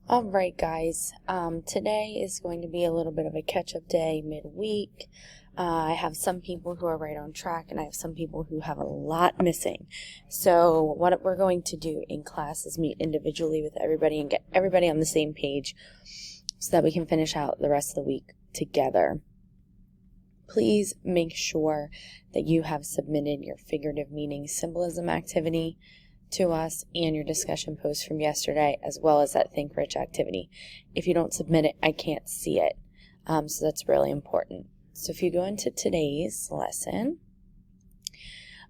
All right, guys. Today is going to be a little bit of a catch-up day midweek. I have some people who are right on track, and I have some people who have a lot missing. So what we're going to do in class is meet individually with everybody and get everybody on the same page so that we can finish out the rest of the week together. Please make sure that you have submitted your figurative meaning symbolism activity to us and your discussion post from yesterday, as well as that Think Rich activity. If you don't submit it, I can't see it. So that's really important. So if you go into today's lesson,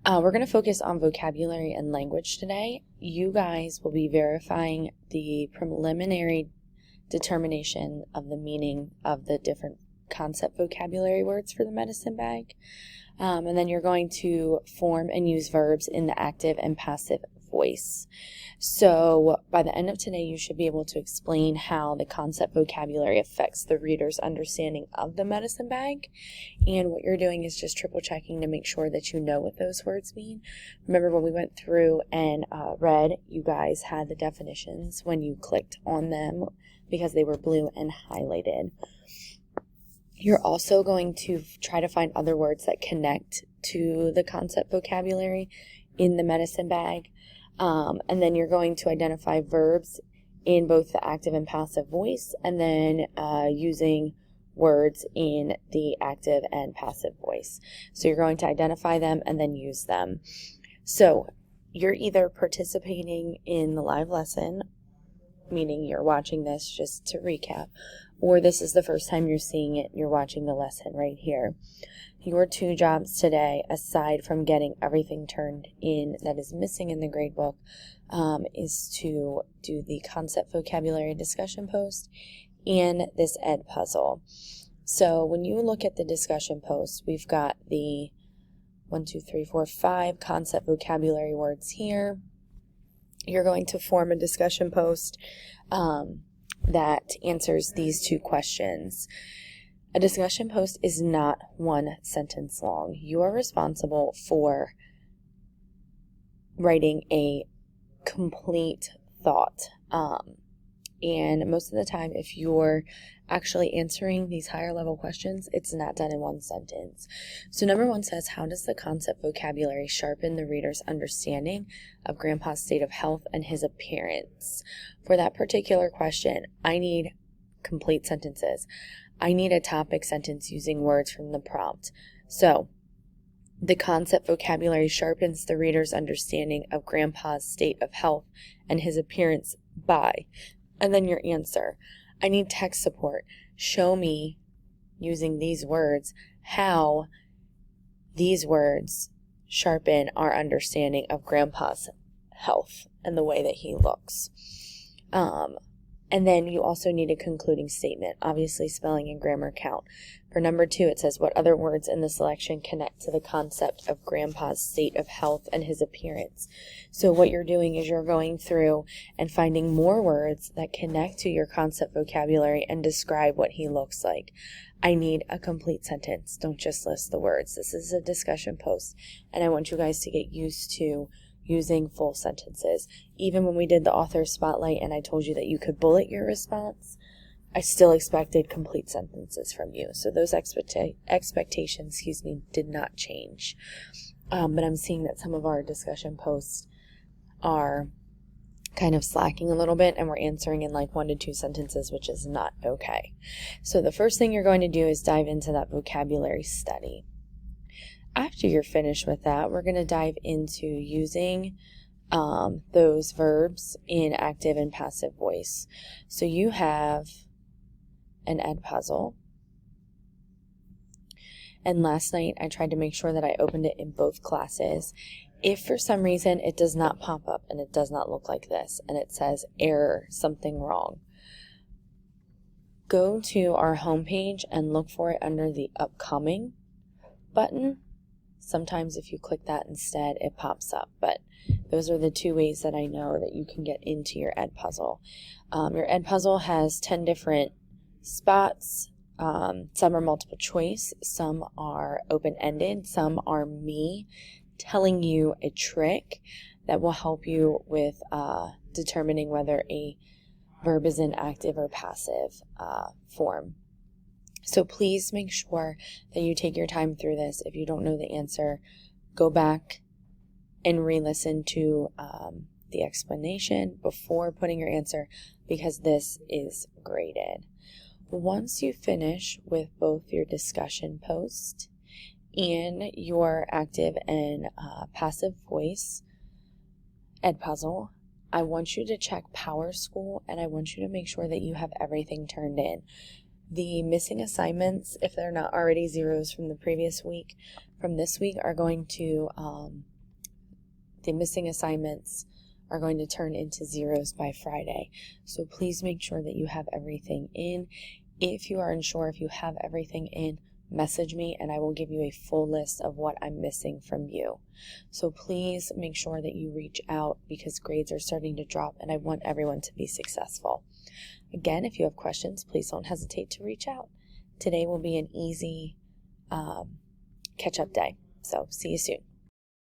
we're going to focus on vocabulary and language today. You guys will be verifying the preliminary determination of the meaning of the different concept vocabulary words for the medicine bag. And then you're going to form and use verbs in the active and passive voice. So by the end of today, you should be able to explain how the concept vocabulary affects the reader's understanding of the medicine bag. And what you're doing is just triple checking to make sure that you know what those words mean. Remember when we went through and read, you guys had the definitions when you clicked on them because they were blue and highlighted. You're also going to try to find other words that connect to the concept vocabulary in the medicine bag. And then you're going to identify verbs in both the active and passive voice, and then using words in the active and passive voice. So you're going to identify them and then use them. So you're either participating in the live lesson, meaning you're watching this just to recap, or this is the first time you're seeing it, you're watching the lesson right here. Your two jobs today, aside from getting everything turned in that is missing in the gradebook, is to do the concept vocabulary discussion post and this ed puzzle. So when you look at the discussion post, we've got the 5 concept vocabulary words here. You're going to form a discussion post that answers these two questions. A discussion post is not one sentence long. You are responsible for writing a complete thought. And most of the time, if you're actually answering these higher level questions, it's not done in one sentence. So number 1 says, how does the concept vocabulary sharpen the reader's understanding of Grandpa's state of health and his appearance? For that particular question, I need complete sentences. I need a topic sentence using words from the prompt. So, the concept vocabulary sharpens the reader's understanding of Grandpa's state of health and his appearance by, and then your answer. I need text support. Show me, using these words, how these words sharpen our understanding of Grandpa's health and the way that he looks. And then you also need a concluding statement, obviously spelling and grammar count. For number 2, it says, what other words in the selection connect to the concept of Grandpa's state of health and his appearance? So what you're doing is you're going through and finding more words that connect to your concept vocabulary and describe what he looks like. I need a complete sentence. Don't just list the words. This is a discussion post, and I want you guys to get used to using full sentences. Even when we did the author spotlight and I told you that you could bullet your response, I still expected complete sentences from you. So those expectations, did not change. But I'm seeing that some of our discussion posts are kind of slacking a little bit, and we're answering in like 1 to 2 sentences, which is not okay. So the first thing you're going to do is dive into that vocabulary study. After you're finished with that, we're going to dive into using those verbs in active and passive voice. So you have an ed puzzle. And last night I tried to make sure that I opened it in both classes. If for some reason it does not pop up and it does not look like this and it says error, something wrong, go to our homepage and look for it under the upcoming button. Sometimes if you click that instead, it pops up, but those are the 2 ways that I know that you can get into your ed puzzle. Your ed puzzle has 10 different spots. Some are multiple choice, some are open-ended, some are me telling you a trick that will help you with determining whether a verb is in active or passive form. So please make sure that you take your time through this. If you don't know the answer, go back and re-listen to the explanation before putting your answer, because this is graded. Once you finish with both your discussion post and your active and passive voice Edpuzzle, I want you to check PowerSchool, and I want you to make sure that you have everything turned in. The missing assignments, if they're not already zeros from the previous week, from this week are going to, the missing assignments are going to turn into zeros by Friday. So please make sure that you have everything in. If you are unsure if you have everything in, message me and I will give you a full list of what I'm missing from you. So please make sure that you reach out, because grades are starting to drop and I want everyone to be successful. Again, if you have questions, please don't hesitate to reach out. Today will be an easy catch-up day. So see you soon.